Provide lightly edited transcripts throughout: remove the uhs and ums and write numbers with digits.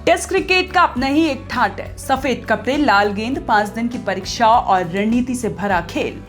Test cricket का अपना ही एक ठाट है। सफेद कपड़े, लाल गेंद, 5 दिन की परीक्षा और रणनीति से भरा खेल।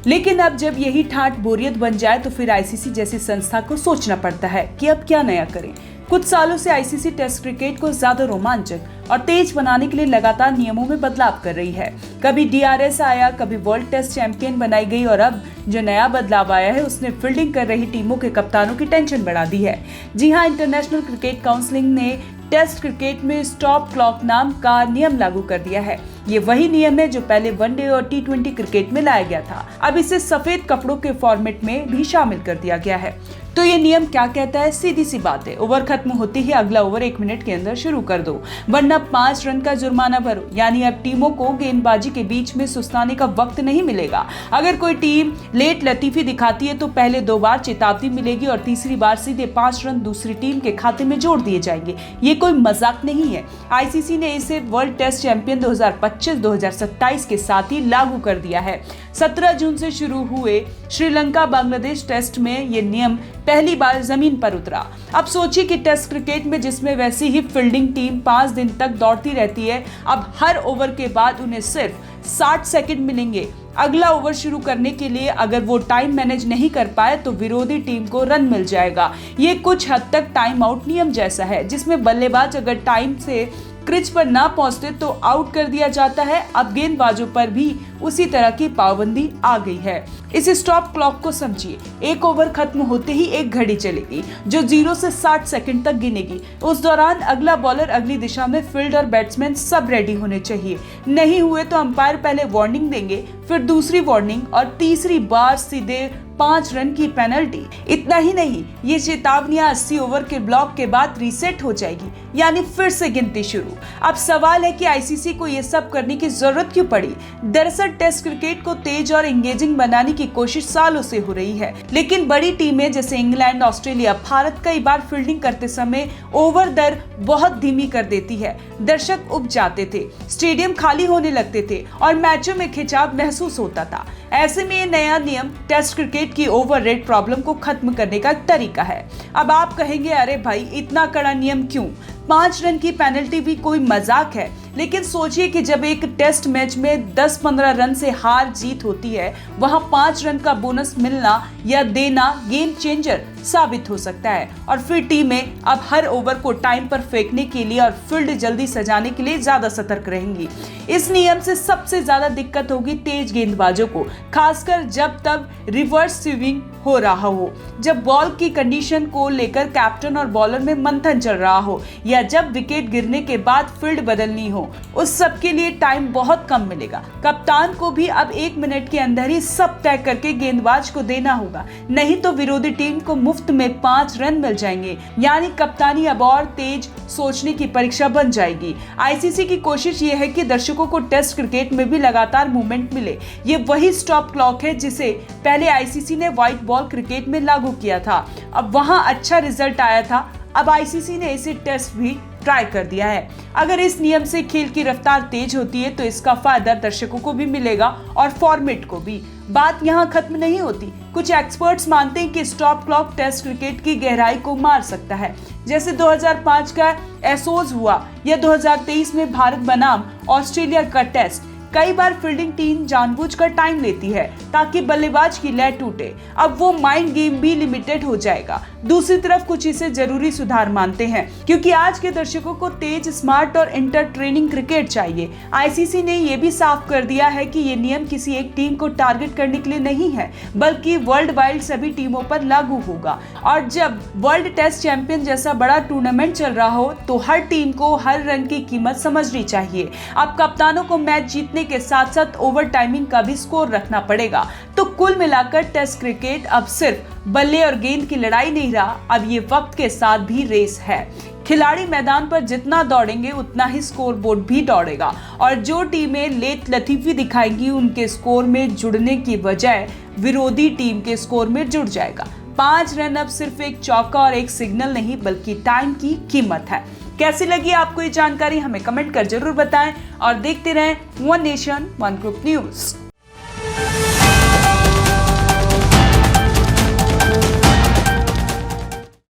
लेकिन अब जब यही ठाट बोरियत बन जाए तो फिर आईसीसी जैसी संस्था को सोचना पड़ता है कि अब क्या नया करें। कुछ सालों से आईसीसी टेस्ट क्रिकेट को ज्यादा रोमांचक और तेज बनाने के लिए लगातार नियमों में बदलाव कर रही है। कभी डीआरएस आया, कभी वर्ल्ड टेस्ट चैंपियन बनाई गई और अब जो नया बदलाव आया है उसने फील्डिंग कर रही टीमों के कप्तानों की टेंशन बढ़ा दी है। जी हां, इंटरनेशनल क्रिकेट काउंसिल ने टेस्ट क्रिकेट में स्टॉप क्लॉक नाम का नियम लागू कर दिया है। ये वही नियम है जो पहले वनडे और टी20 क्रिकेट में लाया गया था। अब इसे सफेद कपड़ों के फॉर्मेट में भी शामिल कर दिया गया है। तो ये नियम क्या कहता है? सीधी सी बात है, ओवर खत्म होते ही अगला ओवर 1 मिनट के अंदर शुरू कर दो, वरना 5 रन का जुर्माना भरो। यानी अब टीमों को गेंदबाजी के बीच में सुस्ताने का वक्त नहीं मिलेगा। अगर कोई टीम लेट लतीफी दिखाती है तो पहले 2 बार चेतावनी मिलेगी और तीसरी बार सीधे 5 रन दूसरी टीम के खाते में जोड़ दिए जाएंगे। ये कोई मजाक नहीं है। आईसीसी ने इसे वर्ल्ड टेस्ट चैंपियन 2025-2027 के साथ ही लागू कर दिया है। 17 जून से शुरू हुए श्रीलंका बांग्लादेश टेस्ट में ये नियम पहली बार जमीन पर उतरा। अब सोचिए कि टेस्ट क्रिकेट में जिसमें वैसी ही फील्डिंग टीम 5 दिन तक दौड़ती रहती है, अब हर ओवर के बाद उन्हें सिर्फ 60 सेकंड मिलेंगे अगला ओवर शुरू करने के लिए। अगर वो टाइम मैनेज नहीं कर पाए तो विरोधी टीम को रन मिल जाएगा। ये कुछ हद तक टाइम आउट नियम जैसा है, जिसमें बल्लेबाज अगर टाइम से क्रिच पर ना पहुंचते तो आउट कर दिया जाता है। अब गेंदबाजों पर भी उसी तरह की पाबंदी आ गई है। इस स्टॉप क्लॉक को समझिए, 1 ओवर खत्म होते ही एक घड़ी चलेगी जो 0 से 60 सेकंड तक गिनेगी। उस दौरान अगला बॉलर अगली दिशा में फील्ड और बैट्समैन सब रेडी होने चाहिए। नहीं हुए तो अंपायर पहले वार्निंग देंगे, फिर दूसरी वार्निंग और तीसरी बार सीधे 5 रन की पेनल्टी। इतना ही नहीं, ये चेतावनियां 80 ओवर के ब्लॉक के बाद रीसेट हो जाएगी, यानी फिर से गिनती शुरू। अब सवाल है कि आईसीसी को ये सब करने की जरूरत क्यों पड़ी? दरअसल टेस्ट क्रिकेट को तेज और एंगेजिंग बनाने की कोशिश सालों से हो रही है, लेकिन बड़ी टीमें जैसे इंग्लैंड, ऑस्ट्रेलिया, भारत कई बार फील्डिंग करते समय ओवर दर बहुत धीमी कर देती है। दर्शक उब जाते थे, स्टेडियम खाली होने लगते थे और मैचों में खिंचाव महसूस होता था। ऐसे में ये नया नियम टेस्ट क्रिकेट की ओवर रेट प्रॉब्लम को खत्म करने का तरीका है। अब आप कहेंगे, अरे भाई इतना कड़ा नियम क्यों? 5 रन की पेनल्टी भी कोई मजाक है? लेकिन सोचिए कि जब एक टेस्ट मैच में 10-15 रन से हार जीत होती है, वहां 5 रन का बोनस मिलना या देना गेम चेंजर साबित हो सकता है। और फिर टीमें अब हर ओवर को टाइम पर फेंकने के लिए और फील्ड जल्दी सजाने के लिए ज्यादा सतर्क रहेंगी। इस नियम से सबसे ज्यादा दिक्कत होगी तेज गेंदबाजों को, खासकर जब तब रिवर्स स्विंग हो रहा हो, जब बॉल की कंडीशन को लेकर कैप्टन और बॉलर में मंथन चल रहा हो, या जब विकेट गिरने के बाद फील्ड बदलनी हो। उस सब के लिए टाइम बहुत कम मिलेगा। कप्तान को भी अब 1 मिनट के अंदर ही सब तय करके गेंदबाज को देना होगा, नहीं तो विरोधी टीम को मुफ्त में 5 रन मिल जाएंगे। यानी कप्तानी अब और तेज सोचने की परीक्षा बन जाएगी। आईसीसी की कोशिश ये है कि दर्शकों को टेस्ट क्रिकेट में भी लगातार मूवमेंट मिले। ये वही स्टॉप क्लॉक है जिसे पहले आईसीसी ने व्हाइट बॉल क्रिकेट में लागू किया था। अब वहां अच्छा रिजल्ट आया था। अब आईसीसी ने इसे टेस्ट भी ट्राई कर दिया है। अगर इस नियम से खेल की रफ्तार तेज होती है तो इसका फायदा दर्शकों को भी मिलेगा और फॉर्मेट को भी। बात यहाँ खत्म नहीं होती। कुछ एक्सपर्ट्स मानते हैं कि स्टॉप क्लॉक टेस्ट क्रिकेट की गहराई को मार सकता है, जैसे 2005 का एसोज हुआ या 2023 में भारत बनाम ऑस्ट्रेलिया का टेस्ट। कई बार फील्डिंग टीम जानबूझकर टाइम लेती है ताकि बल्लेबाज की लय टूटे। अब वो माइंड गेम भी लिमिटेड हो जाएगा। दूसरी तरफ कुछ इसे जरूरी सुधार मानते हैं, क्योंकि आज के दर्शकों को तेज, स्मार्ट और इंटरटेनिंग क्रिकेट चाहिए। आईसीसी ने ये भी साफ कर दिया है कि ये नियम किसी एक टीम को टारगेट करने के लिए नहीं है, बल्कि वर्ल्ड वाइड सभी टीमों पर लागू होगा। और जब वर्ल्ड टेस्ट चैंपियन जैसा बड़ा टूर्नामेंट चल रहा हो तो हर टीम को हर रन की कीमत समझनी चाहिए। अब कप्तानों को मैच जीतने के साथ साथ ओवर टाइमिंग का भी स्कोर रखना पड़ेगा। तो कुल मिलाकर टेस्ट क्रिकेट अब सिर्फ बल्ले और गेंद की लड़ाई नहीं रहा, अब ये वक्त के साथ भी रेस है। खिलाड़ी मैदान पर जितना दौड़ेंगे उतना ही स्कोर बोर्ड भी दौड़ेगा, और जो टीमें लेट लतीफी दिखाएंगी उनके स्कोर में जुड़ने की बजाय विरोधी टीम के स्कोर में जुड़ जाएगा। 5 रन अब सिर्फ एक चौका और एक सिग्नल नहीं, बल्कि टाइम की कीमत है। कैसी लगी आपको ये जानकारी? हमें कमेंट कर जरूर बताएं और देखते रहें one nation one group news.